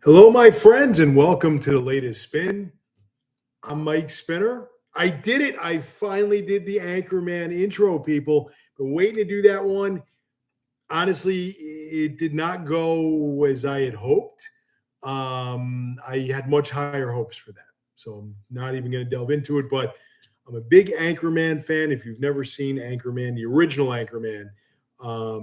Hello, my friends, and welcome to the latest spin. I'm Mike Spinner. I did it. I finally did the Anchorman intro, people. Been waiting to do that one. Honestly, it did not go as I had hoped. I had much higher hopes for that. So I'm not even going to delve into it, but I'm a big Anchorman fan. If you've never seen Anchorman, the original Anchorman,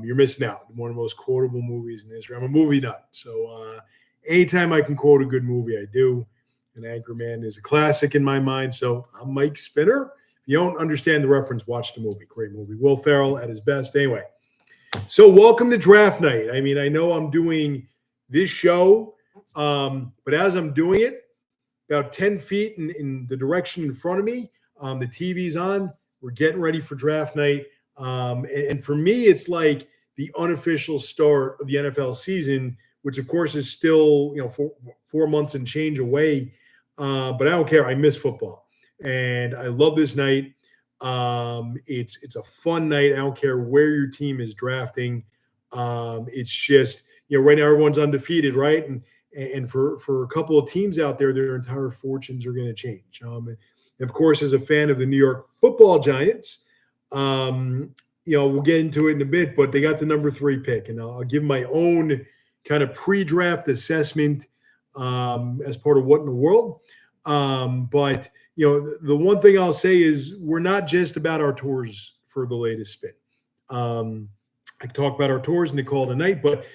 you're missing out. One of the most quotable movies in history. I'm a movie nut. So anytime I can quote a good movie, I do. And Anchorman is a classic in my mind. So I'm Mike Spinner. If you don't understand the reference, watch the movie. Great movie. Will Ferrell at his best. Anyway, so welcome to draft night. I mean, I know I'm doing this show, but as I'm doing it, about 10 feet in the direction in front of me, the TV's on. We're getting ready for draft night. And for me, it's like the unofficial start of the NFL season, which of course is still, 4 months and change away. But I don't care. I miss football, and I love this night. It's a fun night. I don't care where your team is drafting. It's just right now everyone's undefeated, right? And for a couple of teams out there, their entire fortunes are going to change. And of course, as a fan of the New York Football Giants, we'll get into it in a bit, but they got the number 3 pick, and I'll give my own kind of pre-draft assessment as part of what in the world. But the one thing I'll say is we're not just about our tours for the latest spin. I talk about our tours and they call it a night, but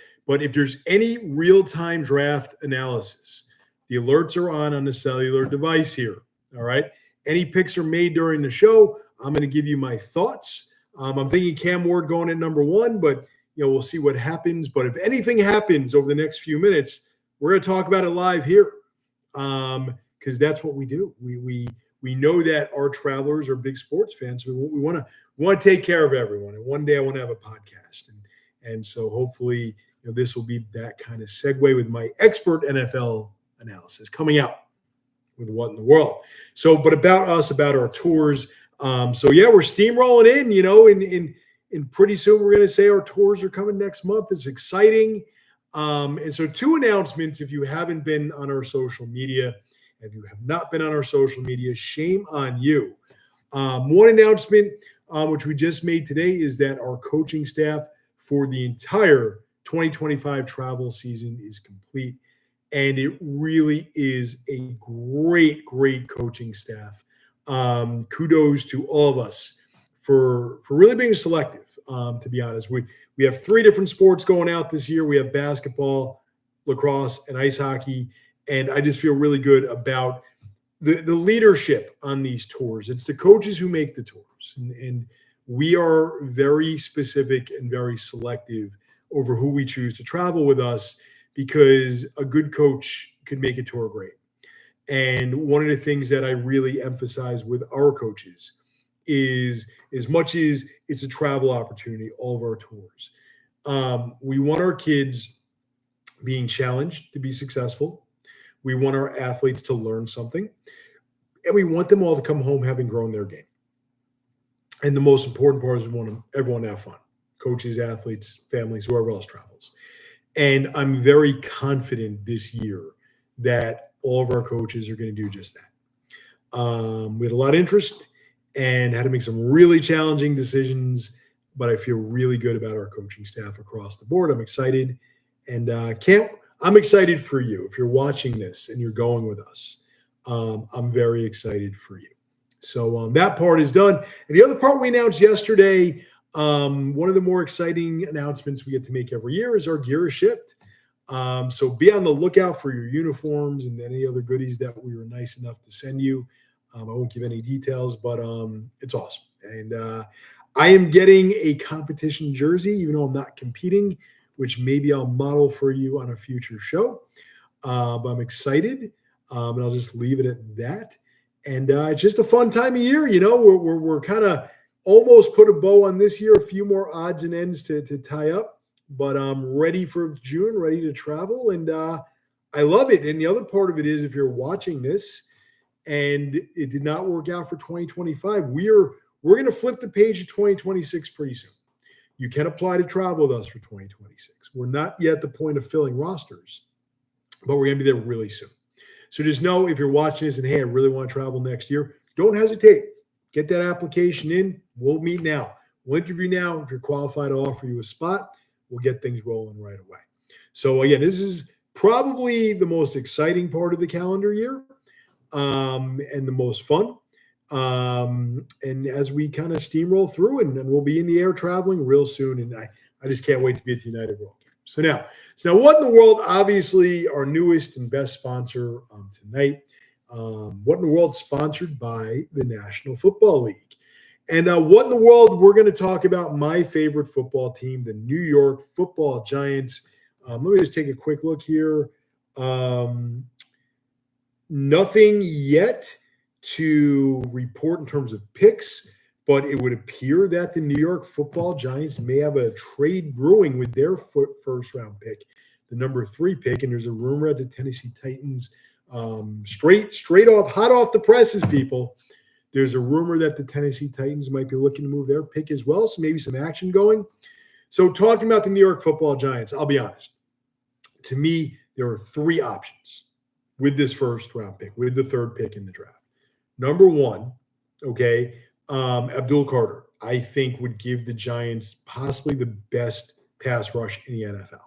if there's any real-time draft analysis, the alerts are on the cellular device here. All right. Any picks are made during the show. I'm going to give you my thoughts. I'm thinking Cam Ward going at number 1, but we'll see what happens. But if anything happens over the next few minutes, we're going to talk about it live here, because that's what we do. We know that our travelers are big sports fans. We want to take care of everyone. And one day I want to have a podcast, and so hopefully this will be that kind of segue with my expert NFL analysis coming out with what in the world. So, but about us, about our tours. We're steamrolling in. And pretty soon we're going to say our tours are coming next month. It's exciting. And so 2 announcements, if you haven't been on our social media, if you have not been on our social media, shame on you. One announcement, which we just made today, is that our coaching staff for the entire 2025 travel season is complete. And it really is a great, great coaching staff. Kudos to all of us for really being selective, to be honest. We have 3 different sports going out this year. We have basketball, lacrosse, and ice hockey. And I just feel really good about the leadership on these tours. It's the coaches who make the tours. And we are very specific and very selective over who we choose to travel with us, because a good coach can make a tour great. And one of the things that I really emphasize with our coaches is, as much as it's a travel opportunity, all of our tours, we want our kids being challenged to be successful. We want our athletes to learn something, and we want them all to come home having grown their game. And the most important part is we want everyone to have fun. Coaches, athletes, families, whoever else travels. And I'm very confident this year that all of our coaches are going to do just that. We had a lot of interest and had to make some really challenging decisions, but I feel really good about our coaching staff across the board. I'm excited, and I'm excited for you. If you're watching this and you're going with us, I'm very excited for you. So that part is done. And the other part we announced yesterday, one of the more exciting announcements we get to make every year, is our gear is shipped. So be on the lookout for your uniforms and any other goodies that we were nice enough to send you. I won't give any details, but it's awesome. And I am getting a competition jersey, even though I'm not competing, which maybe I'll model for you on a future show. But I'm excited, and I'll just leave it at that. And it's just a fun time of year. We're kind of almost put a bow on this year, a few more odds and ends to tie up. But I'm ready for June, ready to travel, and I love it. And the other part of it is, if you're watching this and it did not work out for 2025, we're going to flip the page to 2026 pretty soon. You can apply to travel with us for 2026. We're not yet at the point of filling rosters, but we're going to be there really soon. So just know if you're watching this and, hey, I really want to travel next year, don't hesitate. Get that application in. We'll meet now. We'll interview now. If you're qualified to offer you a spot, we'll get things rolling right away. So again, this is probably the most exciting part of the calendar year and the most fun. And as we kind of steamroll through, and we'll be in the air traveling real soon. And I just can't wait to be at the United World Game. So now, what in the world? Obviously, our newest and best sponsor tonight. What in the world? Sponsored by the National Football League. And what in the world? We're going to talk about my favorite football team, the New York Football Giants. Let me just take a quick look here. Nothing yet to report in terms of picks, but it would appear that the New York Football Giants may have a trade brewing with their first round pick, the number 3 pick. And there's a rumor at the Tennessee Titans, straight off, hot off the presses, people. There's a rumor that the Tennessee Titans might be looking to move their pick as well. So maybe some action going. So talking about the New York Football Giants, I'll be honest. To me, there are 3 options with this first round pick, with the 3rd pick in the draft. Number 1, okay, Abdul Carter, I think would give the Giants possibly the best pass rush in the NFL.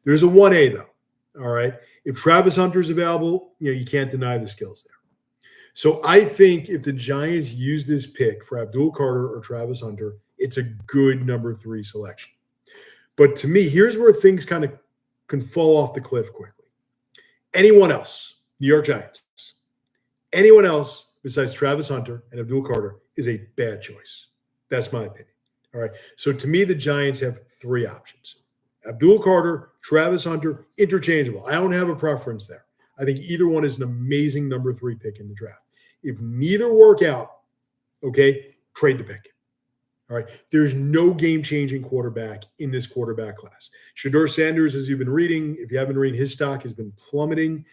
There's a 1A, though, all right? If Travis Hunter's available, you can't deny the skills there. So I think if the Giants use this pick for Abdul Carter or Travis Hunter, it's a good number 3 selection. But to me, here's where things kind of can fall off the cliff quickly. Anyone else, New York Giants, anyone else besides Travis Hunter and Abdul Carter is a bad choice. That's my opinion. All right. So to me, the Giants have 3 options. Abdul Carter, Travis Hunter, interchangeable. I don't have a preference there. I think either one is an amazing number 3 pick in the draft. If neither work out, okay, trade the pick. All right. There's no game-changing quarterback in this quarterback class. Shedeur Sanders, as you've been reading, if you haven't been reading, his stock has been plummeting.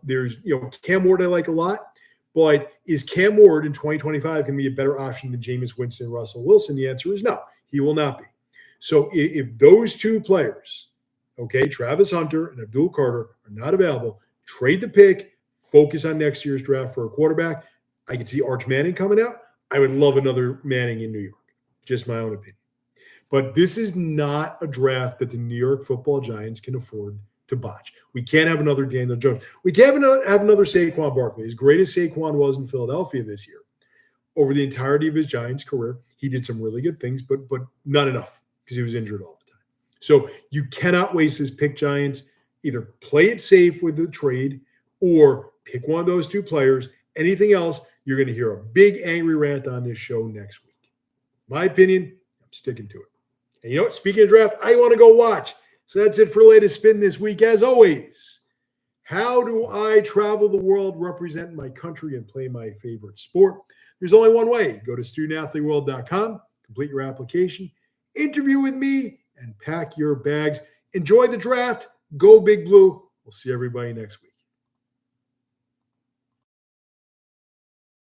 There's, Cam Ward I like a lot, but is Cam Ward in 2025 going to be a better option than Jameis Winston and Russell Wilson? The answer is no, he will not be. So if those 2 players, okay, Travis Hunter and Abdul Carter, are not available, trade the pick, focus on next year's draft for a quarterback. I could see Arch Manning coming out. I would love another Manning in New York. Just my own opinion. But this is not a draft that the New York Football Giants can afford to botch. We can't have another Daniel Jones. We can't have another Saquon Barkley. As great as Saquon was in Philadelphia this year, over the entirety of his Giants career, he did some really good things, but not enough because he was injured all the time. So you cannot waste this pick, Giants. Either play it safe with the trade or pick one of those 2 players. Anything else, you're going to hear a big angry rant on this show next week. My opinion, I'm sticking to it. And you know what? Speaking of draft, I want to go watch. So that's it for Latest Spin this week. As always, how do I travel the world, represent my country, and play my favorite sport? There's only one way. Go to studentathleteworld.com, complete your application, interview with me, and pack your bags. Enjoy the draft. Go Big Blue. We'll see everybody next week.